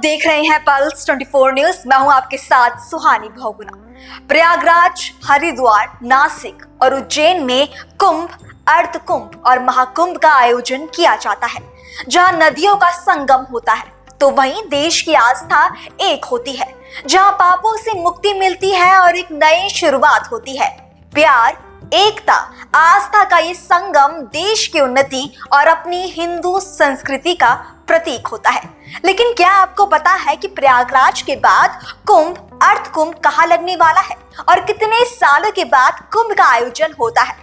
देख रहे हैं पल्स 24 न्यूज। मैं हूं आपके साथ सुहानी बहुगुना। प्रयागराज, हरिद्वार, नासिक और उज्जैन में कुंभ, अर्ध कुंभ और महाकुंभ का आयोजन किया जाता है, जहां नदियों का संगम होता है। तो वहीं देश की आस्था एक होती है, जहां पापों से मुक्ति मिलती है और एक नई शुरुआत होती है। प्यार, एकता, आस्था का ये संगम देश की उन्नति और अपनी हिंदू संस्कृति का प्रतीक होता है। लेकिन क्या आपको पता है कि प्रयागराज के बाद कुंभ, अर्ध कुंभ कहाँ लगने वाला है और कितने सालों के बाद कुंभ का आयोजन होता है?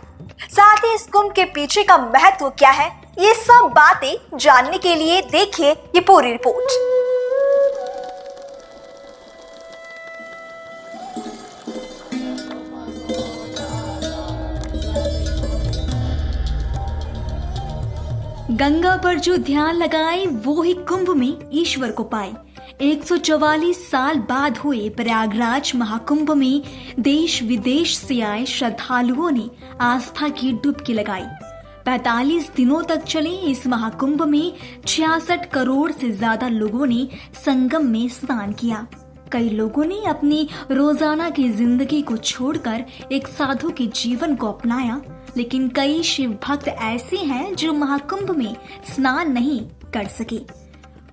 साथ ही इस कुंभ के पीछे का महत्व क्या है, ये सब बातें जानने के लिए देखिए ये पूरी रिपोर्ट। गंगा पर जो ध्यान लगाए वो ही कुंभ में ईश्वर को पाए। 144 साल बाद हुए प्रयागराज महाकुंभ में देश विदेश से आए श्रद्धालुओं ने आस्था की डुबकी लगाई। 45 दिनों तक चले इस महाकुंभ में 66 करोड़ से ज्यादा लोगों ने संगम में स्नान किया। कई लोगों ने अपनी रोजाना की जिंदगी को छोड़कर एक साधु के जीवन को अपनाया, लेकिन कई शिव भक्त ऐसे हैं जो महाकुंभ में स्नान नहीं कर सके।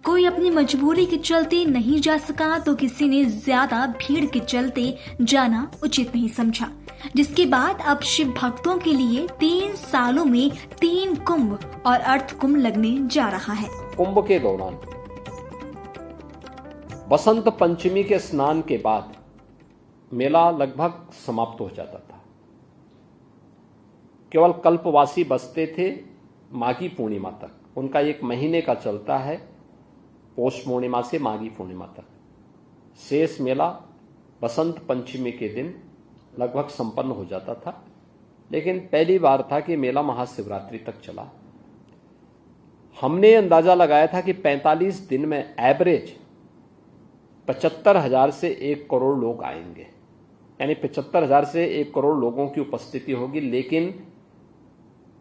कोई अपनी मजबूरी के चलते नहीं जा सका तो किसी ने ज्यादा भीड़ के चलते जाना उचित नहीं समझा, जिसके बाद अब शिव भक्तों के लिए 3 सालों में 3 कुंभ और अर्ध कुंभ लगने जा रहा है। कुंभ के दौरान बसंत पंचमी के स्नान के बाद मेला लगभग समाप्त हो जाता था। केवल कल्पवासी बसते थे माघी पूर्णिमा तक। उनका 1 महीने का चलता है, पौष पूर्णिमा से माघी पूर्णिमा तक। शेष मेला बसंत पंचमी के दिन लगभग संपन्न हो जाता था। लेकिन पहली बार था कि मेला महाशिवरात्रि तक चला। हमने अंदाजा लगाया था कि 45 दिन में एवरेज 75,000 से 1 करोड़ लोग आएंगे, यानी 75,000 से 1 करोड़ लोगों की उपस्थिति होगी। लेकिन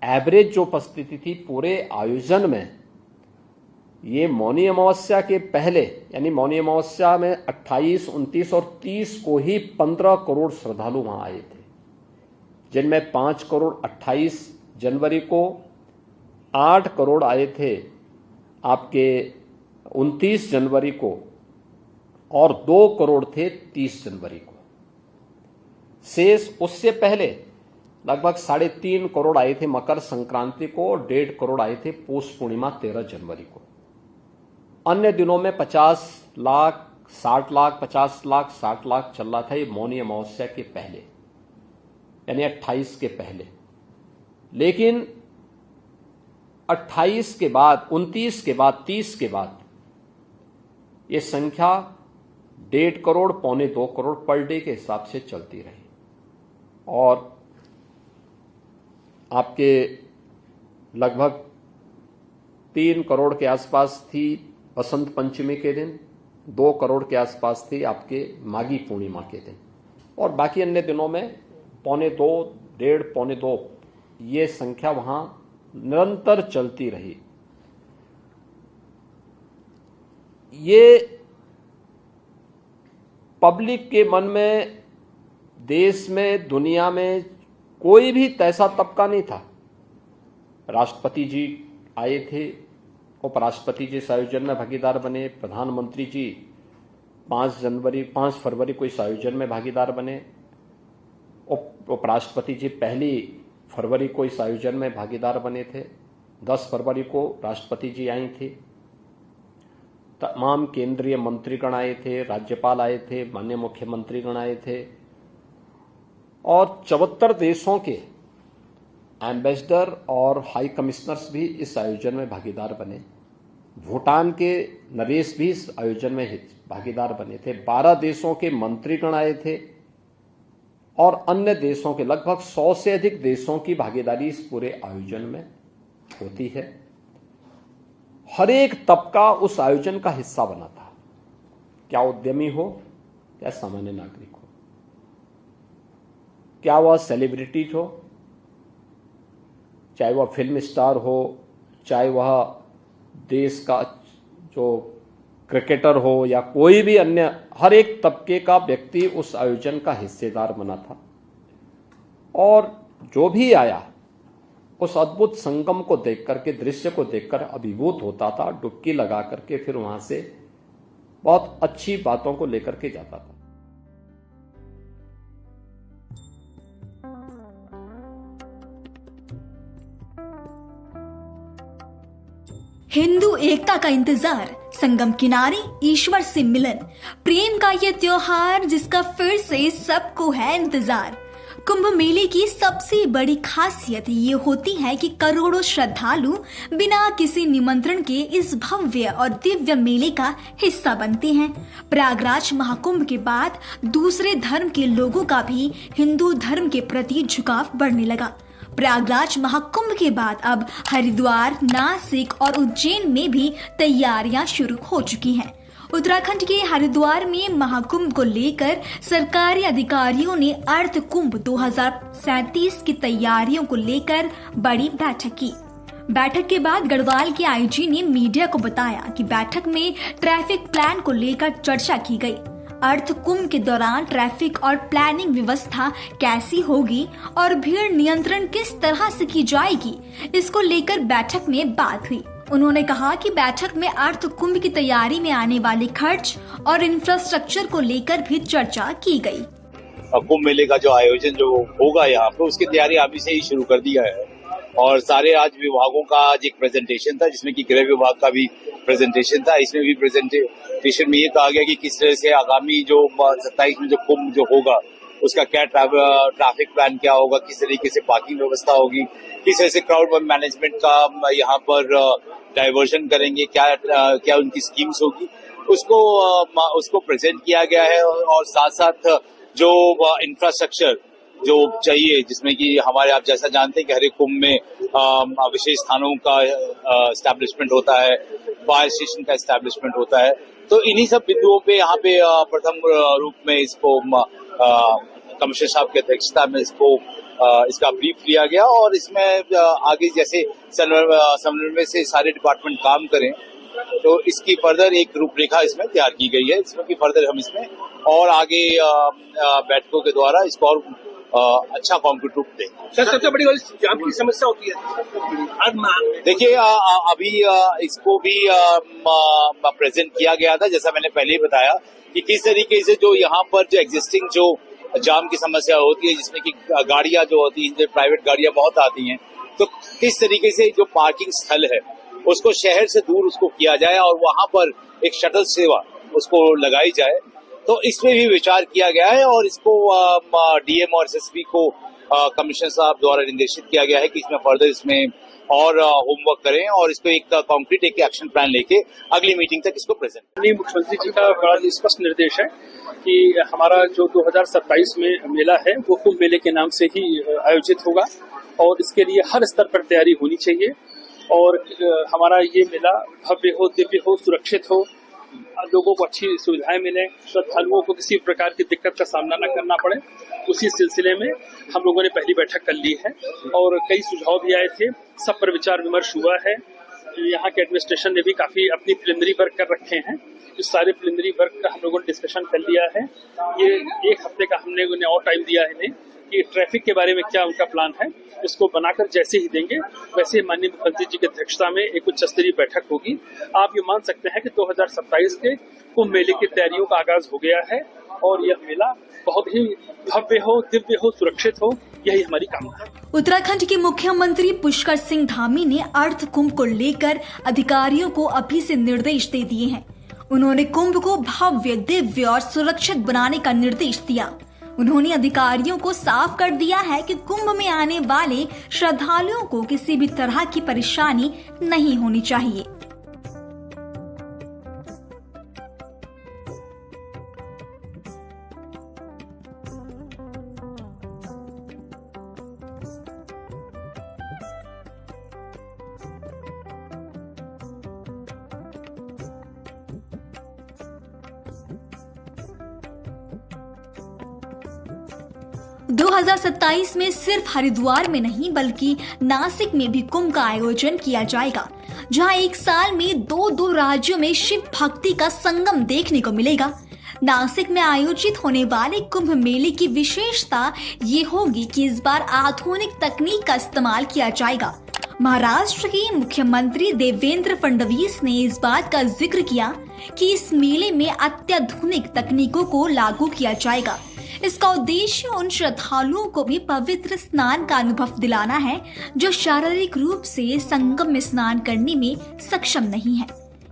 एवरेज जो उपस्थिति थी पूरे आयोजन में, ये मौनी अमावस्या के पहले, यानी मौनी अमावस्या में 28, 29 और 30 को ही 15 करोड़ श्रद्धालु वहां आए थे, जिनमें 5 करोड़ 28 जनवरी को, 8 करोड़ आए थे आपके 29 जनवरी को और 2 करोड़ थे 30 जनवरी को। शेष उससे पहले लगभग 3.5 करोड़ आए थे मकर संक्रांति को और 1.5 करोड़ आए थे पौष पूर्णिमा 13 जनवरी को। अन्य दिनों में 50 लाख, 60 लाख, 50 लाख, 60 लाख चल रहा था। ये मौनी अमावस्या के पहले, यानी 28 के पहले। लेकिन 28 के बाद, 29 के बाद, 30 के बाद ये संख्या 1.5 करोड़, 1.25 करोड़ पर डे के हिसाब से चलती रही और आपके लगभग 3 करोड़ के आसपास थी बसंत पंचमी के दिन, 2 करोड़ के आसपास थी आपके माघी पूर्णिमा के दिन, और बाकी अन्य दिनों में 1.25, 1.5, 1.25 ये संख्या वहां निरंतर चलती रही। ये पब्लिक के मन में, देश में, दुनिया में कोई भी ऐसा तबका नहीं था। राष्ट्रपति जी आए थे, उपराष्ट्रपति जी इस आयोजन में भागीदार बने, प्रधानमंत्री जी 5 फरवरी को इस आयोजन में भागीदार बने, उपराष्ट्रपति जी 1 फरवरी को इस आयोजन में भागीदार बने थे, 10 फरवरी को राष्ट्रपति जी आई थी, तमाम केंद्रीय मंत्रीगण आए थे, राज्यपाल आए थे, माननीय मुख्यमंत्रीगण आए थे और 74 देशों के एम्बेसडर और हाई कमिश्नर्स भी इस आयोजन में भागीदार बने। भूटान के नरेश भी इस आयोजन में भागीदार बने थे। 12 देशों के मंत्रीगण आए थे और अन्य देशों के लगभग 100 से अधिक देशों की भागीदारी इस पूरे आयोजन में होती है। हर एक तबका उस आयोजन का हिस्सा बना था, क्या उद्यमी हो, क्या सामान्य नागरिक हो, क्या वह सेलिब्रिटीज हो, चाहे वह फिल्म स्टार हो, चाहे वह देश का जो क्रिकेटर हो या कोई भी अन्य, हर एक तबके का व्यक्ति उस आयोजन का हिस्सेदार बना था। और जो भी आया उस अद्भुत संगम को देख करके, दृश्य को देखकर अभिभूत होता था, डुबकी लगा करके फिर वहां से बहुत अच्छी बातों को लेकर के जाता था। हिंदू एकता का इंतजार, संगम किनारे ईश्वर से मिलन, प्रेम का ये त्योहार जिसका फिर से सबको है इंतजार। कुंभ मेले की सबसे बड़ी खासियत ये होती है कि करोड़ों श्रद्धालु बिना किसी निमंत्रण के इस भव्य और दिव्य मेले का हिस्सा बनते हैं। प्रयागराज महाकुंभ के बाद दूसरे धर्म के लोगों का भी हिंदू धर्म के प्रति झुकाव बढ़ने लगा। प्रयागराज महाकुंभ के बाद अब हरिद्वार, नासिक और उज्जैन में भी तैयारियां शुरू हो चुकी हैं। उत्तराखंड के हरिद्वार में महाकुंभ को लेकर सरकारी अधिकारियों ने अर्ध कुंभ 2037 की तैयारियों को लेकर बड़ी बैठक की। बैठक के बाद गढ़वाल के आईजी ने मीडिया को बताया कि बैठक में ट्रैफिक प्लान को लेकर चर्चा की गई। अर्ध कुंभ के दौरान ट्रैफिक और प्लानिंग व्यवस्था कैसी होगी और भीड़ नियंत्रण किस तरह से की जाएगी, इसको लेकर बैठक में बात हुई। उन्होंने कहा कि बैठक में अर्ध कुंभ की तैयारी में आने वाले खर्च और इंफ्रास्ट्रक्चर को लेकर भी चर्चा की गई। कुंभ मेले का जो आयोजन जो होगा यहाँ पे, उसकी तैयारी अभी से ही शुरू कर दिया है और सारे आज विभागों का आज एक प्रेजेंटेशन था जिसमें कि गृह विभाग का भी प्रेजेंटेशन था। इसमें भी प्रेजेंटेशन में ये कहा गया कि किस तरह से आगामी जो 27 में जो कुंभ जो होगा उसका क्या ट्रैफिक प्लान क्या होगा, किस तरीके से पार्किंग व्यवस्था होगी, किस तरह से क्राउड मैनेजमेंट का यहाँ पर डाइवर्जन करेंगे, क्या उनकी स्कीम्स होगी, उसको प्रेजेंट किया गया है। और साथ साथ जो इंफ्रास्ट्रक्चर जो चाहिए, जिसमें कि हमारे आप जैसा जानते हैं कि हर एक कुंभ में विशेष स्थानों का एस्टैब्लिशमेंट होता है, फायर स्टेशन का एस्टैब्लिशमेंट होता है, तो इन्हीं सब बिंदुओं पे यहाँ पे प्रथम रूप में इसको कमिश्नर साहब की अध्यक्षता में इसका ब्रीफ लिया गया और इसमें आगे जैसे समन्वय से सारे डिपार्टमेंट काम करें तो इसकी फर्दर एक रूपरेखा इसमें तैयार की गई है, जिसमें कि फर्दर हम इसमें और आगे बैठकों के द्वारा इसको और अच्छा कॉन्क्रीट रूप दें। सर, सबसे बड़ी जाम की समस्या होती है। देखिए अभी इसको भी प्रेजेंट किया गया था, जैसा मैंने पहले ही बताया कि किस तरीके से जो यहाँ पर जो एग्जिस्टिंग जो जाम की समस्या होती है, जिसमें कि गाड़ियां जो होती हैं, प्राइवेट गाड़ियां बहुत आती हैं, तो किस तरीके से जो पार्किंग स्थल है उसको शहर से दूर उसको किया जाए और वहां पर एक शटल सेवा उसको लगाई जाए। तो इसमें भी विचार किया गया है और इसको डीएम और एसएसपी को कमिश्नर साहब द्वारा निर्देशित किया गया है कि इसमें फर्दर इसमें और होमवर्क करें और इसको एक कॉन्क्रीट एक एक्शन प्लान लेके अगली मीटिंग तक इसको प्रेजेंट। मुख्यमंत्री जी का बड़ा स्पष्ट निर्देश है कि हमारा जो 2027 में मेला है वो कुंभ मेले के नाम से ही आयोजित होगा और इसके लिए हर स्तर पर तैयारी होनी चाहिए और हमारा ये मेला भव्य हो, दिव्य हो, सुरक्षित हो, लोगों को अच्छी सुविधाएं मिले, श्रद्धालुओं को किसी प्रकार की दिक्कत का सामना न करना पड़े। उसी सिलसिले में हम लोगों ने पहली बैठक कर ली है और कई सुझाव भी आए थे, सब पर विचार विमर्श हुआ है। यहाँ के एडमिनिस्ट्रेशन ने भी काफी अपनी प्रिलिमिनरी वर्क कर रखे हैं। इस सारे प्रिलिमिनरी वर्क का हम लोगों ने डिस्कशन कर लिया है। ये एक हफ्ते का हमने उन्हें और टाइम दिया है इन्हें कि ट्रैफिक के बारे में क्या उनका प्लान है, इसको बनाकर जैसे ही देंगे वैसे माननीय मुख्यमंत्री जी की अध्यक्षता में एक उच्च स्तरीय बैठक होगी। आप ये मान सकते हैं कि 2027 के कुंभ मेले की तैयारियों का आगाज हो गया है और यह मेला बहुत ही भव्य हो, दिव्य हो, सुरक्षित हो, यही हमारी कामना है। उत्तराखंड के मुख्यमंत्री पुष्कर सिंह धामी ने अर्ध कुंभ को लेकर अधिकारियों को अभी से निर्देश दे दिए हैं। उन्होंने कुंभ को भव्य, दिव्य और सुरक्षित बनाने का निर्देश दिया। उन्होंने अधिकारियों को साफ कर दिया है कि कुंभ में आने वाले श्रद्धालुओं को किसी भी तरह की परेशानी नहीं होनी चाहिए। दो 2027 में सिर्फ हरिद्वार में नहीं बल्कि नासिक में भी कुंभ का आयोजन किया जाएगा। जहां एक साल में दो राज्यों में शिव भक्ति का संगम देखने को मिलेगा। नासिक में आयोजित होने वाले कुंभ मेले की विशेषता ये होगी कि इस बार आधुनिक तकनीक का इस्तेमाल किया जाएगा। महाराष्ट्र के मुख्यमंत्री देवेंद्र फडणवीस ने इस बात का जिक्र किया कि इस मेले में अत्याधुनिक तकनीकों को लागू किया जाएगा। इसका उद्देश्य उन श्रद्धालुओं को भी पवित्र स्नान का अनुभव दिलाना है जो शारीरिक रूप से संगम में स्नान करने में सक्षम नहीं है।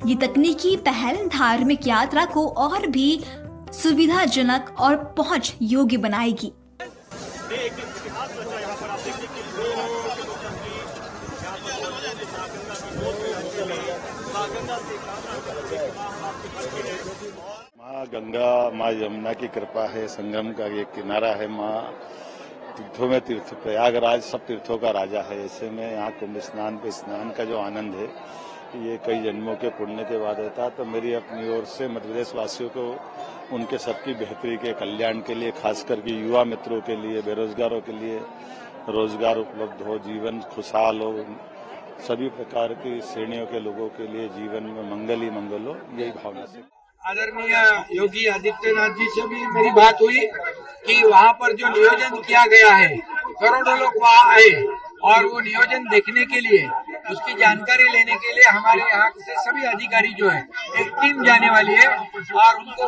ये तकनीकी पहल धार्मिक यात्रा को और भी सुविधाजनक और पहुंच योग्य बनाएगी। माँ गंगा, माँ यमुना की कृपा है, संगम का ये किनारा है। माँ तीर्थों में तीर्थ, प्रयागराज सब तीर्थों का राजा है। ऐसे में यहाँ कुंभ स्नान पे स्नान का जो आनंद है ये कई जन्मों के पुण्य के बाद होता है। तो मेरी अपनी ओर से मध्य प्रदेश वासियों को उनके सबकी बेहतरी के कल्याण के लिए, खास करके युवा मित्रों के लिए, बेरोजगारों के लिए रोजगार उपलब्ध हो, जीवन खुशहाल हो, सभी प्रकार की श्रेणियों के लोगों के लिए जीवन में मंगल ही मंगल हो, यही भावना से। आदरणीय योगी आदित्यनाथ जी से भी मेरी बात हुई कि वहाँ पर जो नियोजन किया गया है, करोड़ों लोग वहाँ आए और वो नियोजन देखने के लिए, उसकी जानकारी लेने के लिए हमारे यहाँ से सभी अधिकारी जो है एक टीम जाने वाली है और उनको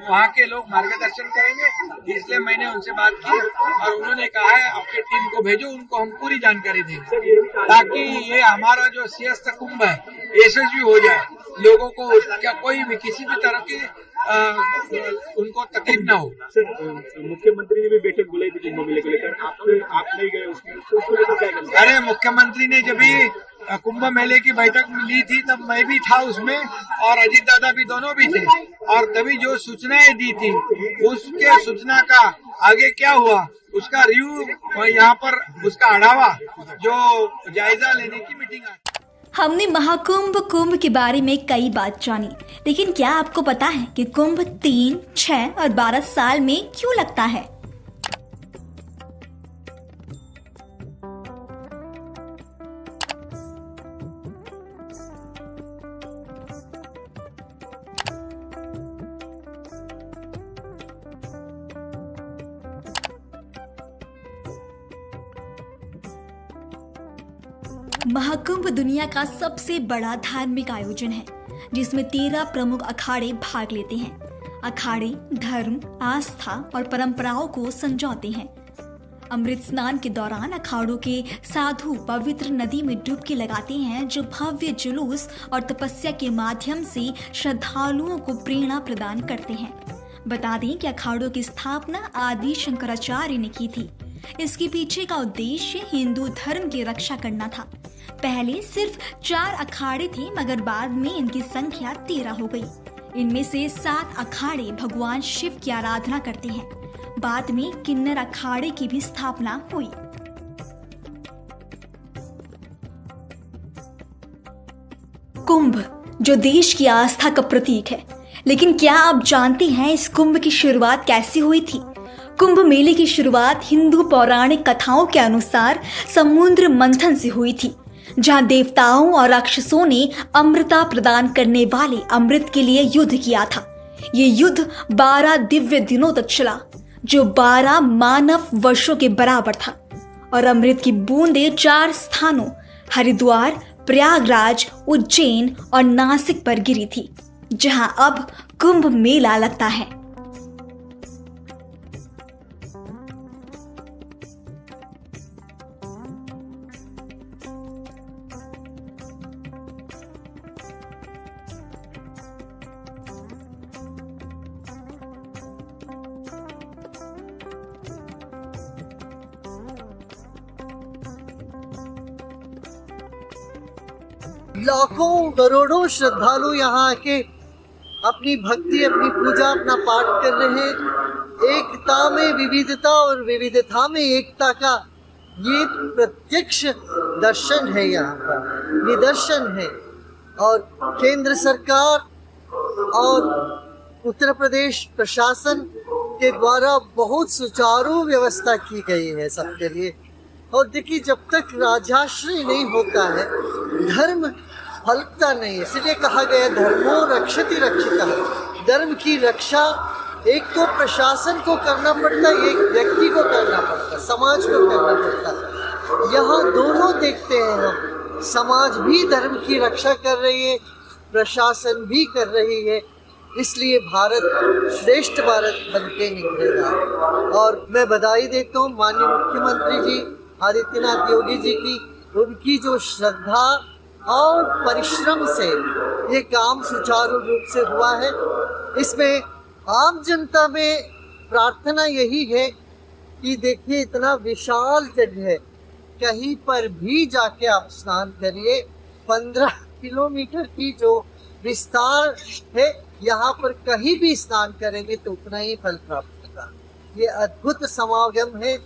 वहाँ के लोग मार्गदर्शन करेंगे। इसलिए मैंने उनसे बात की और उन्होंने कहा है आपके टीम को भेजो, उनको हम पूरी जानकारी देंगे ताकि ये हमारा जो सिंहस्थ कुंभ है यशस्वी हो जाए, लोगों को क्या कोई भी किसी भी तरह की उनको तकलीफ ना हो। मुख्यमंत्री ने भी बैठक बुलाई थी कुंभ मेले को लेकर, आप नहीं गए उसमें, तो क्या करें? अरे मुख्यमंत्री ने जब भी कुंभ मेले की बैठक ली थी तब मैं भी था उसमें और अजीत दादा भी, दोनों भी थे और तभी जो सूचनाएं दी थी उसके सूचना का आगे क्या हुआ उसका रिव्यू यहाँ पर, उसका आढ़ावा जो जायजा लेने की मीटिंग आई। हमने महाकुंभ कुंभ के बारे में कई बात जानी, लेकिन क्या आपको पता है कि कुंभ 3, 6 और 12 साल में क्यों लगता है? महाकुंभ दुनिया का सबसे बड़ा धार्मिक आयोजन है जिसमें 13 प्रमुख अखाड़े भाग लेते हैं। अखाड़े धर्म, आस्था और परंपराओं को संजोते हैं। अमृत स्नान के दौरान अखाड़ों के साधु पवित्र नदी में डुबकी लगाते हैं जो भव्य जुलूस और तपस्या के माध्यम से श्रद्धालुओं को प्रेरणा प्रदान करते हैं। बता दें कि अखाड़ों की स्थापना आदि शंकराचार्य ने की थी। इसके पीछे का उद्देश्य हिंदू धर्म की रक्षा करना था। पहले सिर्फ 4 अखाड़े थे मगर बाद में इनकी संख्या 13 हो गई। इनमें से 7 अखाड़े भगवान शिव की आराधना करते हैं। बाद में किन्नर अखाड़े की भी स्थापना हुई। कुंभ जो देश की आस्था का प्रतीक है, लेकिन क्या आप जानते हैं इस कुंभ की शुरुआत कैसे हुई थी? कुंभ मेले की शुरुआत हिंदू पौराणिक कथाओं के अनुसार समुद्र मंथन से हुई थी, जहां देवताओं और राक्षसों ने अमृता प्रदान करने वाले अमृत के लिए युद्ध किया था। ये युद्ध 12 दिव्य दिनों तक चला, जो 12 मानव वर्षों के बराबर था, और अमृत की बूंदें 4 स्थानों हरिद्वार, प्रयागराज, उज्जैन और नासिक पर गिरी थी, जहां अब कुंभ मेला लगता है। लाखों करोड़ों श्रद्धालु यहाँ आके अपनी भक्ति, अपनी पूजा, अपना पाठ कर रहे हैं। एकता में विविधता और विविधता में एकता का ये प्रत्यक्ष दर्शन है, यहाँ पर निदर्शन है। और केंद्र सरकार और उत्तर प्रदेश प्रशासन के द्वारा बहुत सुचारू व्यवस्था की गई है सबके लिए। और देखिए, जब तक राजाश्रय नहीं होता है, धर्म फलता नहीं है। इसलिए कहा गया धर्मो रक्षति रक्षितः। धर्म की रक्षा एक तो प्रशासन को करना पड़ता है, एक व्यक्ति को करना पड़ता है, समाज को करना पड़ता है। यहाँ दोनों देखते हैं हम, समाज भी धर्म की रक्षा कर रही है, प्रशासन भी कर रही है। इसलिए भारत श्रेष्ठ भारत बन के निकलेगा। और मैं बधाई देता हूँ माननीय मुख्यमंत्री जी आदित्यनाथ योगी जी की, उनकी जो श्रद्धा और परिश्रम से ये काम सुचारू रूप से हुआ है। इसमें आम जनता में प्रार्थना यही है कि देखिए इतना विशाल जगह है, कहीं पर भी जाके आप स्नान करिए। 15 किलोमीटर की जो विस्तार है, यहाँ पर कहीं भी स्नान करेंगे तो उतना ही फल प्राप्त होगा। ये अद्भुत समागम है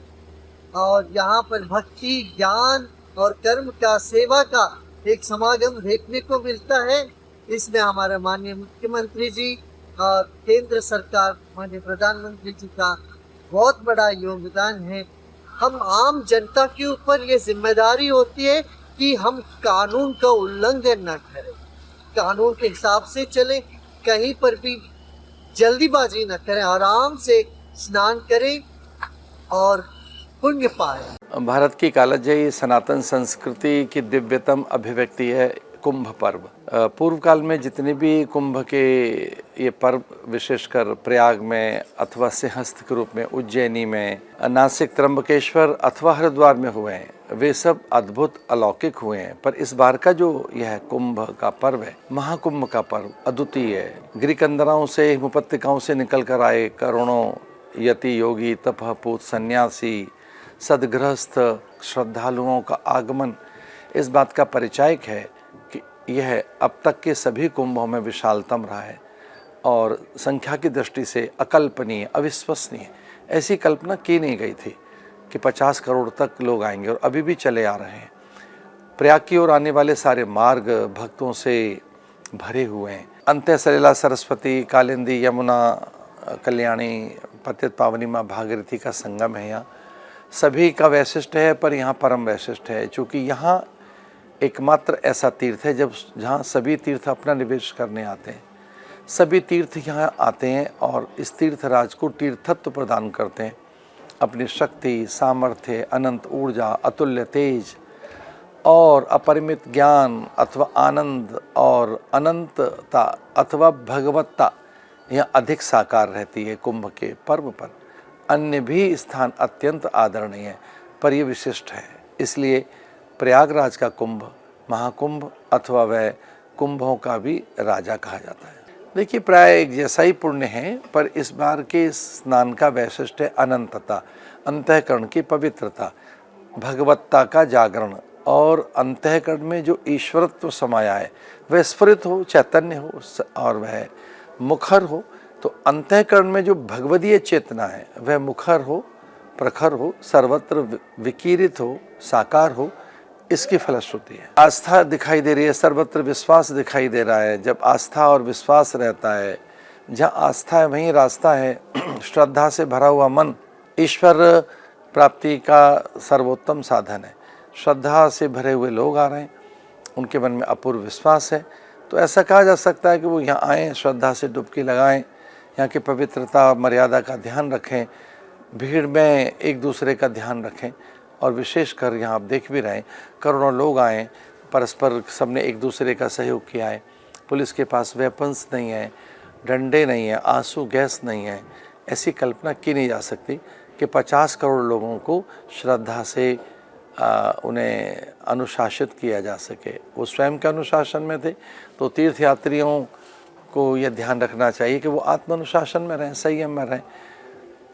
और यहाँ पर भक्ति, ज्ञान और कर्म का, सेवा का एक समागम देखने को मिलता है। इसमें हमारा माननीय मुख्यमंत्री जी और केंद्र सरकार माननीय प्रधानमंत्री जी का बहुत बड़ा योगदान है। हम आम जनता के ऊपर ये जिम्मेदारी होती है कि हम कानून का उल्लंघन न करें, कानून के हिसाब से चलें, कहीं पर भी जल्दीबाजी न करें, आराम से स्नान करें और पुण्य पाएं। भारत की कालजयी सनातन संस्कृति की दिव्यतम अभिव्यक्ति है कुंभ पर्व। पूर्व काल में जितने भी कुंभ के ये पर्व विशेषकर प्रयाग में अथवा सिंहस्थ के रूप में, उज्जैनी में, नासिक, त्र्यंबकेश्वर अथवा हरिद्वार में हुए हैं, वे सब अद्भुत अलौकिक हुए हैं। पर इस बार का जो यह कुंभ का पर्व है, महाकुंभ का पर्व, अद्वितीय है। गिरिकंदराओं से, हिमपत्तिकाओं से निकल कर आए करोड़ों यति, योगी, तपःपूत, सन्यासी, सदगृहस्थ श्रद्धालुओं का आगमन इस बात का परिचायक है कि यह अब तक के सभी कुंभों में विशालतम रहा है और संख्या की दृष्टि से अकल्पनीय, अविश्वसनीय। ऐसी कल्पना की नहीं गई थी कि 50 करोड़ तक लोग आएंगे और अभी भी चले आ रहे हैं। प्रयाग की ओर आने वाले सारे मार्ग भक्तों से भरे हुए हैं। अंत्य सलिला, सरस्वती, कालिंदी, यमुना, कल्याणी, पतित पावनी माँ भागीरथी का संगम है। यहाँ सभी का वैशिष्ट है, पर यहाँ परम वैशिष्ट है, क्योंकि यहाँ एकमात्र ऐसा तीर्थ है जहाँ सभी तीर्थ अपना निवेश करने आते हैं। सभी तीर्थ यहाँ आते हैं और इस तीर्थराज को तीर्थत्व प्रदान करते हैं। अपनी शक्ति, सामर्थ्य, अनंत ऊर्जा, अतुल्य तेज और अपरिमित ज्ञान अथवा आनंद और अनंतता अथवा भगवत्ता यहाँ अधिक साकार रहती है कुंभ के पर्व पर। अन्य भी स्थान अत्यंत आदरणीय है, पर ये विशिष्ट है। इसलिए प्रयागराज का कुंभ महाकुंभ अथवा वह कुंभों का भी राजा कहा जाता है। देखिए, प्राय एक जैसा ही पुण्य है, पर इस बार के स्नान का वैशिष्ट है अनंतता, अंतःकरण की पवित्रता, भगवत्ता का जागरण और अंतःकरण में जो ईश्वरत्व समाया है वह स्फुरित हो, चैतन्य हो और वह मुखर हो। तो अंतःकरण में जो भगवदीय चेतना है वह मुखर हो, प्रखर हो, सर्वत्र विकीरित हो, साकार हो, इसकी फलश्रुति है। आस्था दिखाई दे रही है, सर्वत्र विश्वास दिखाई दे रहा है। जब आस्था और विश्वास रहता है, जहाँ आस्था है वहीं रास्ता है। श्रद्धा से भरा हुआ मन ईश्वर प्राप्ति का सर्वोत्तम साधन है। श्रद्धा से भरे हुए लोग आ रहे हैं, उनके मन में अपूर्व विश्वास है, तो ऐसा कहा जा सकता है कि वो यहाँ आएँ, श्रद्धा से डुबकी लगाएं, यहाँ की पवित्रता मर्यादा का ध्यान रखें, भीड़ में एक दूसरे का ध्यान रखें। और विशेषकर यहाँ आप देख भी रहे हैं, करोड़ों लोग आए, परस्पर सबने एक दूसरे का सहयोग किया है। पुलिस के पास वेपन्स नहीं है, डंडे नहीं है, आंसू गैस नहीं है। ऐसी कल्पना की नहीं जा सकती कि 50 करोड़ लोगों को श्रद्धा से उन्हें अनुशासित किया जा सके। वो स्वयं के अनुशासन में थे, तो तीर्थयात्रियों को यह ध्यान रखना चाहिए कि वो आत्म अनुशासन में रहें, संयम में रहें।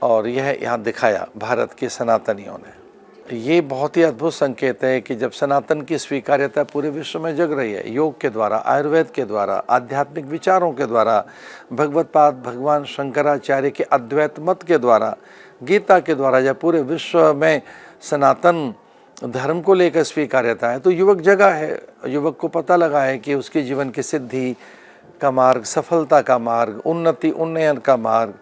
और यह यहाँ दिखाया भारत के सनातनियों ने। ये बहुत ही अद्भुत संकेत है कि जब सनातन की स्वीकार्यता पूरे विश्व में जग रही है, योग के द्वारा, आयुर्वेद के द्वारा, आध्यात्मिक विचारों के द्वारा, भगवत्पाद भगवान शंकराचार्य के अद्वैत मत के द्वारा, गीता के द्वारा, जब पूरे विश्व में सनातन धर्म को लेकर स्वीकार्यता है, तो युवक जगा है। युवक को पता लगा है कि उसके जीवन की सिद्धि का मार्ग, सफलता का मार्ग, उन्नति उन्नयन का मार्ग,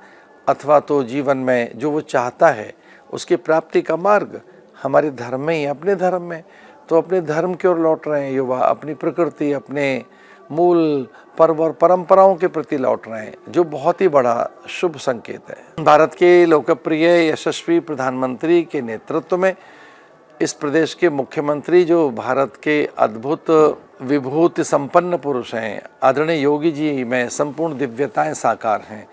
अथवा तो जीवन में जो वो चाहता है उसकी प्राप्ति का मार्ग हमारे धर्म में ही, अपने धर्म में। तो अपने धर्म की ओर लौट रहे हैं युवा, अपनी प्रकृति, अपने मूल पर्व और परंपराओं के प्रति लौट रहे हैं, जो बहुत ही बड़ा शुभ संकेत है। भारत के लोकप्रिय यशस्वी प्रधानमंत्री के नेतृत्व में इस प्रदेश के मुख्यमंत्री, जो भारत के अद्भुत विभूति संपन्न पुरुष हैं, आदरणीय योगी जी में संपूर्ण दिव्यताएं साकार हैं।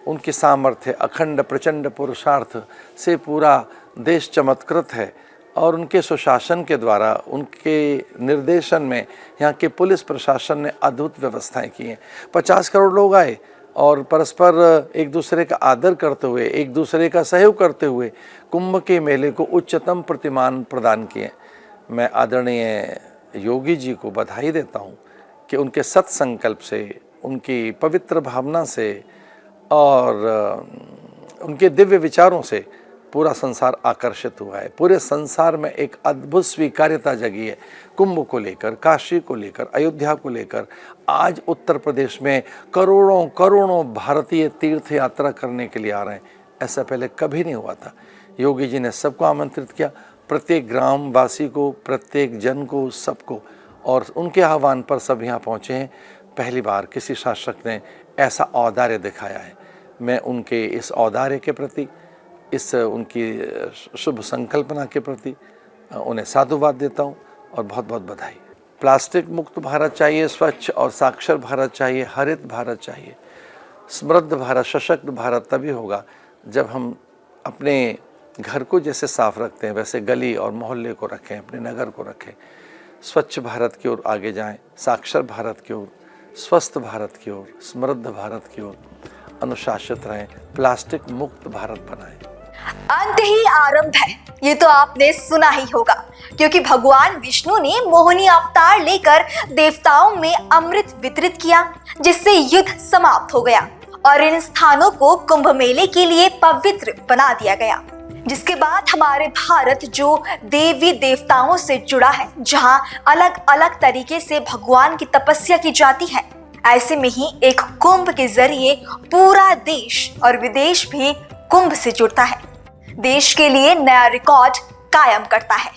उनके सामर्थ्य, अखंड प्रचंड पुरुषार्थ से पूरा देश चमत्कृत है और उनके सुशासन के द्वारा, उनके निर्देशन में यहाँ के पुलिस प्रशासन ने अद्भुत व्यवस्थाएं की हैं। 50 करोड़ लोग आए और परस्पर एक दूसरे का आदर करते हुए, एक दूसरे का सहयोग करते हुए कुंभ के मेले को उच्चतम प्रतिमान प्रदान किए। मैं आदरणीय योगी जी को बधाई देता हूँ कि उनके सत संकल्प से, उनकी पवित्र भावना से और उनके दिव्य विचारों से पूरा संसार आकर्षित हुआ है। पूरे संसार में एक अद्भुत स्वीकार्यता जगी है कुंभ को लेकर, काशी को लेकर, अयोध्या को लेकर। आज उत्तर प्रदेश में करोड़ों करोड़ों भारतीय तीर्थ यात्रा करने के लिए आ रहे हैं। ऐसा पहले कभी नहीं हुआ था। योगी जी ने सबको आमंत्रित किया, प्रत्येक ग्रामवासी को, प्रत्येक जन को, सबको, और उनके आह्वान पर सब यहाँ पहुँचे हैं। पहली बार किसी शासक ने ऐसा औदार्य दिखाया है। मैं उनके इस औदार्य के प्रति, इस उनकी शुभ संकल्पना के प्रति उन्हें साधुवाद देता हूँ और बहुत बहुत बधाई। प्लास्टिक मुक्त भारत चाहिए, स्वच्छ और साक्षर भारत चाहिए, हरित भारत चाहिए। समृद्ध भारत, सशक्त भारत तभी होगा जब हम अपने घर को जैसे साफ रखते हैं वैसे गली और मोहल्ले को रखें, अपने नगर को रखें। स्वच्छ भारत की ओर आगे जाएं, साक्षर भारत की ओर, स्वस्थ भारत की ओर, समृद्ध भारत की ओर अनुशासित रहें, प्लास्टिक मुक्त भारत बनाएं। अंत ही आरंभ है, ये तो आपने सुना ही होगा, क्योंकि भगवान विष्णु ने मोहिनी अवतार लेकर देवताओं में अमृत वितरित किया, जिससे युद्ध समाप्त हो गया और इन स्थानों को कुंभ मेले के लिए पवित्र बना दिया गया। जिसके बाद हमारे भारत जो देवी देवताओं से जुड़ा है, जहां अलग अलग तरीके से भगवान की तपस्या की जाती है, ऐसे में ही एक कुंभ के जरिए पूरा देश और विदेश भी कुंभ से जुड़ता है, देश के लिए नया रिकॉर्ड कायम करता है।